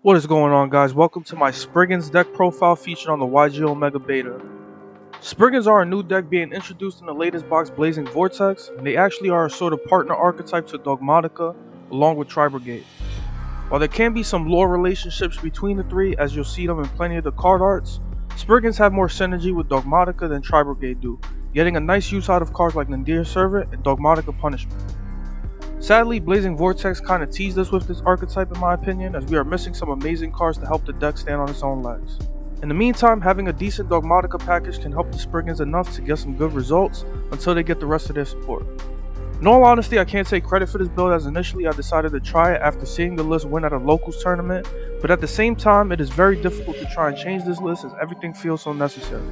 What is going on, guys? Welcome to my Springans deck profile featured on the YGO Mega Beta. Springans are a new deck being introduced in the latest box Blazing Vortex, and they actually are a sort of partner archetype to Dogmatika along with Tri-Brigade. While there can be some lore relationships between the three, as you'll see them in plenty of the card arts, Springans have more synergy with Dogmatika than Tri-Brigade do, getting a nice use out of cards like Nadir Servant and Dogmatika Punishment. Sadly, Blazing Vortex kinda teased us with this archetype in my opinion, as we are missing some amazing cards to help the deck stand on its own legs. In the meantime, having a decent Dogmatika package can help the Springans enough to get some good results until they get the rest of their support. In all honesty, I can't take credit for this build, as initially I decided to try it after seeing the list win at a locals tournament, but at the same time it is very difficult to try and change this list as everything feels so necessary.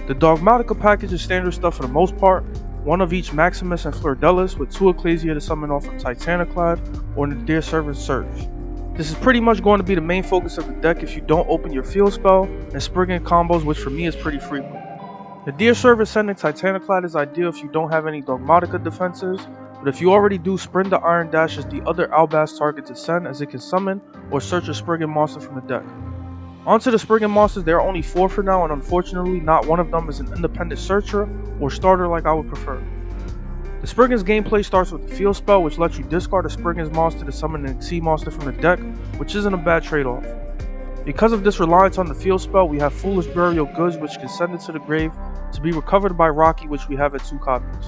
The Dogmatika package is standard stuff for the most part, one of each Maximus and Fleurdelis with 2 Ecclesia to summon off of Titaniclad or Nadir Servant Surge. This is pretty much going to be the main focus of the deck if you don't open your field spell and Springan combos, which for me is pretty frequent. Nadir Servant sending Titaniclad is ideal if you don't have any Dogmatika defenses, but if you already do, Sprint the Iron Dash is the other Albaz target to send, as it can summon or search a Springan monster from the deck. Onto the Springans monsters, there are only 4 for now, and unfortunately not one of them is an independent searcher or starter like I would prefer. The Springans gameplay starts with the field spell, which lets you discard a Springans monster to summon an Ecclesia monster from the deck, which isn't a bad trade-off. Because of this reliance on the field spell, we have Foolish Burial Goods, which can send it to the grave to be recovered by Rockey, which we have at 2 copies.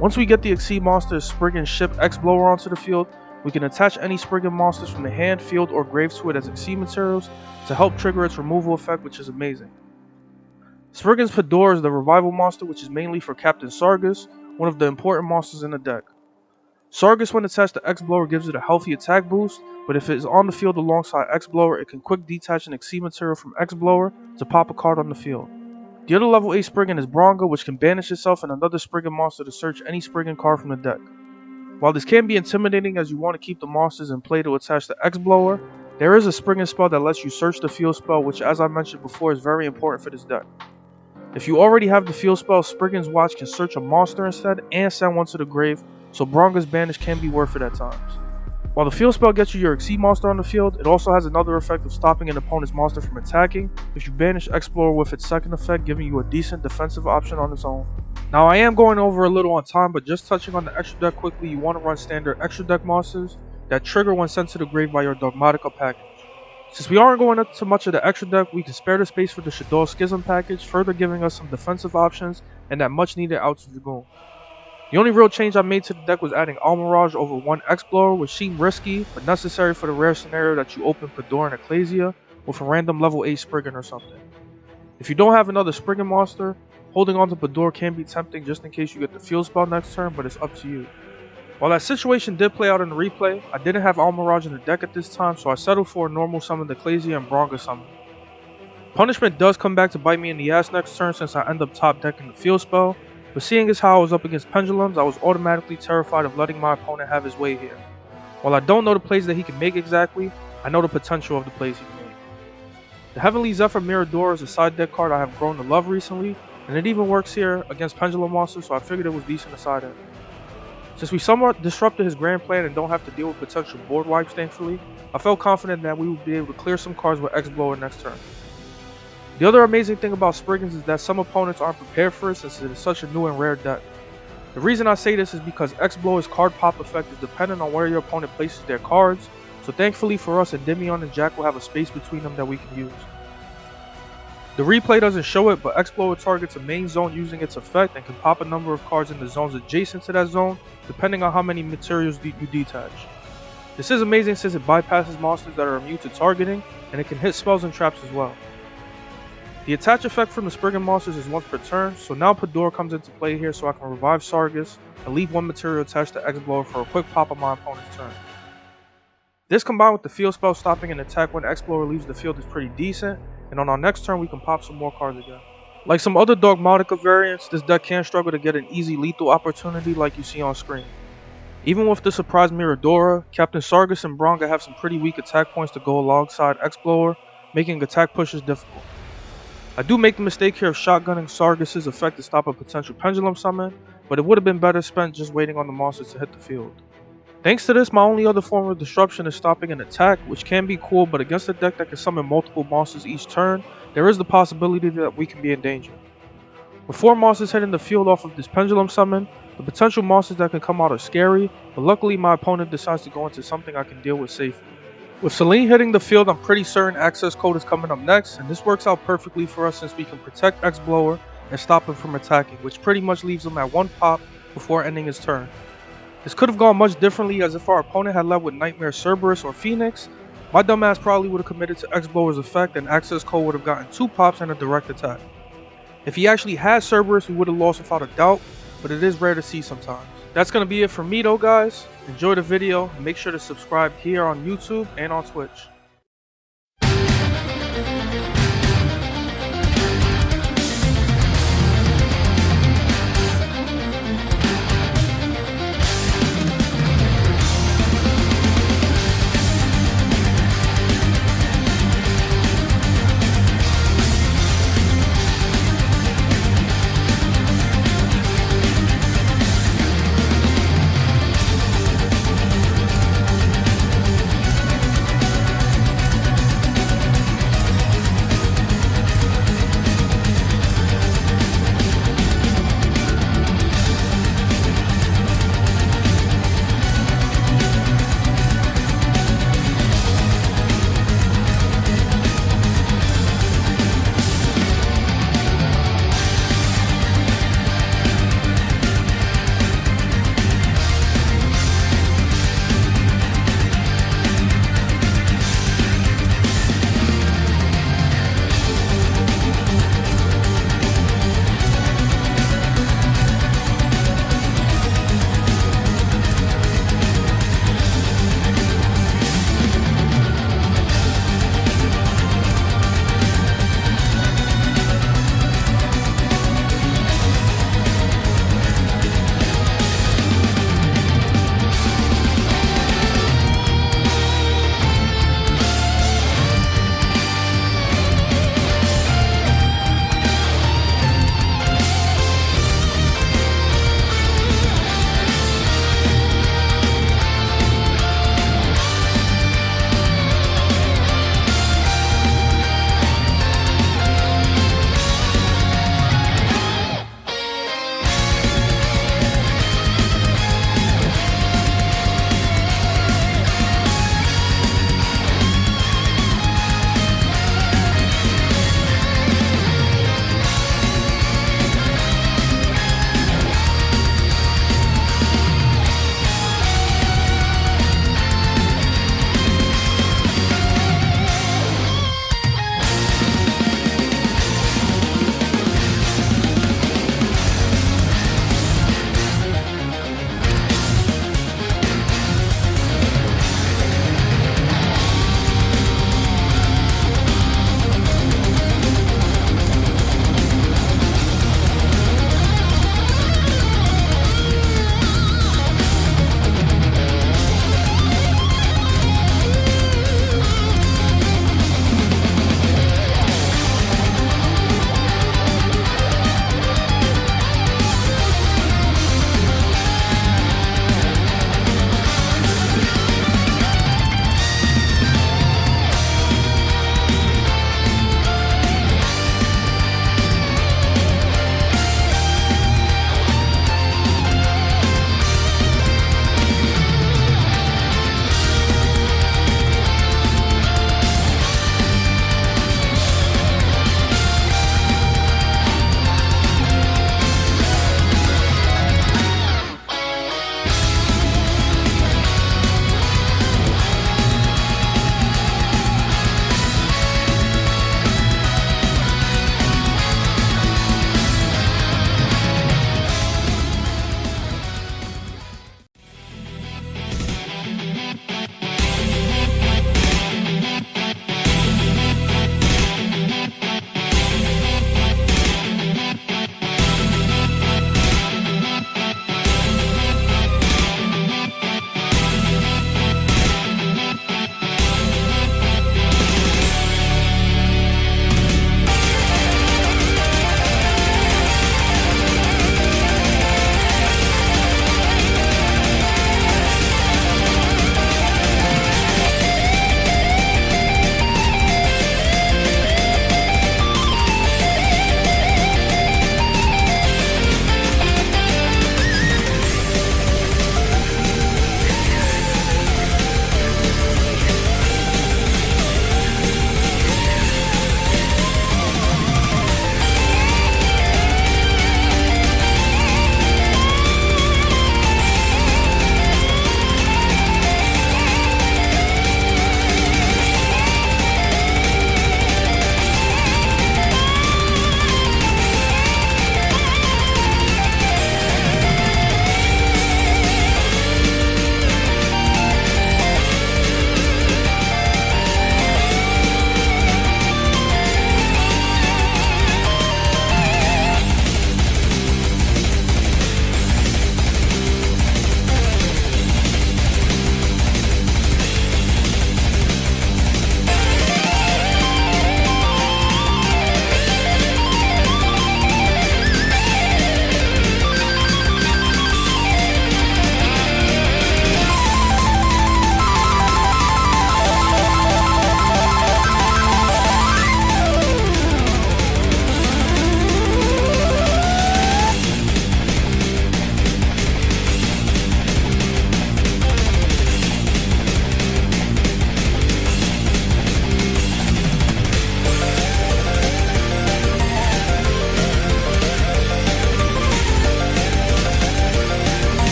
Once we get the Ecclesia monster's Springans ship X-Blower onto the field, we can attach any Springan monsters from the hand, field, or grave to it as Ecclesia materials to help trigger its removal effect, which is amazing. Springans Pedor is the revival monster, which is mainly for Captain Sargas, one of the important monsters in the deck. Sargas, when attached to X-Blower, gives it a healthy attack boost, but if it is on the field alongside X-Blower, it can quick detach an Ecclesia material from X-Blower to pop a card on the field. The other level 8 Springan is Branga, which can banish itself and another Springan monster to search any Springan card from the deck. While this can be intimidating as you want to keep the monsters in play to attach the X-Blower, there is a Springan spell that lets you search the field spell, which as I mentioned before is very important for this deck. If you already have the field spell, Springans Watch can search a monster instead and send one to the grave, so Branga's banish can be worth it at times. While the field spell gets you your Ecclesia monster on the field, it also has another effect of stopping an opponent's monster from attacking if you banish Explorer with its second effect, giving you a decent defensive option on its own. Now I am going over a little on time, but just touching on the extra deck quickly, you want to run standard extra deck monsters that trigger when sent to the grave by your Dogmatika package. Since we aren't going into much of the extra deck, we can spare the space for the Shaddoll Schism package, further giving us some defensive options and that much needed Outs Dragoon. The only real change I made to the deck was adding Almirage over 1 X-Blower, which seemed risky but necessary for the rare scenario that you open Pedor and Ecclesia with a random level 8 Springan or something. If you don't have another Springan monster, holding on to Pedor can be tempting just in case you get the field spell next turn, but it's up to you. While that situation did play out in the replay, I didn't have Almirage in the deck at this time, so I settled for a normal summon Ecclesia and Branga summon. Punishment does come back to bite me in the ass next turn since I end up top decking the field spell, but seeing as how I was up against Pendulums, I was automatically terrified of letting my opponent have his way here. While I don't know the plays that he can make exactly, I know the potential of the plays he can make. The Heavenly Zephyr Miradora is a side deck card I have grown to love recently, and it even works here against Pendulum monsters, so I figured it was decent to side end. Since we somewhat disrupted his grand plan and don't have to deal with potential board wipes thankfully, I felt confident that we would be able to clear some cards with X-Blower next turn. The other amazing thing about Springans is that some opponents aren't prepared for it since it is such a new and rare deck. The reason I say this is because X-Blower's card pop effect is dependent on where your opponent places their cards, so thankfully for us, Endymion and Jack will have a space between them that we can use. The replay doesn't show it, but X-Blower targets a main zone using its effect and can pop a number of cards in the zones adjacent to that zone, depending on how many materials you detach. This is amazing since it bypasses monsters that are immune to targeting, and it can hit spells and traps as well. The attach effect from the Springan monsters is once per turn, so now Pedor comes into play here so I can revive Sargas and leave 1 material attached to X-Blower for a quick pop on my opponent's turn. This combined with the field spell stopping an attack when X-Blower leaves the field is pretty decent, and on our next turn we can pop some more cards again. Like some other Dogmatika variants, this deck can struggle to get an easy lethal opportunity like you see on screen. Even with the surprise Miradora, Captain Sargas and Branga have some pretty weak attack points to go alongside X-Blower, making attack pushes difficult. I do make the mistake here of shotgunning Sargas' effect to stop a potential Pendulum summon, but it would have been better spent just waiting on the monsters to hit the field. Thanks to this, my only other form of disruption is stopping an attack, which can be cool, but against a deck that can summon multiple monsters each turn, there is the possibility that we can be in danger. With 4 monsters hitting the field off of this pendulum summon, the potential monsters that can come out are scary, but luckily my opponent decides to go into something I can deal with safely. With Selene hitting the field, I'm pretty certain access code is coming up next, and this works out perfectly for us since we can protect X-Blower and stop him from attacking, which pretty much leaves him at 1 pop before ending his turn. This could have gone much differently, as if our opponent had led with Nightmare Cerberus or Phoenix, my dumbass probably would have committed to X-Blower's effect and access code would have gotten 2 pops and a direct attack. If he actually had Cerberus, we would have lost without a doubt, but it is rare to see sometimes. That's going to be it for me though, guys. Enjoy the video and make sure to subscribe here on YouTube and on Twitch.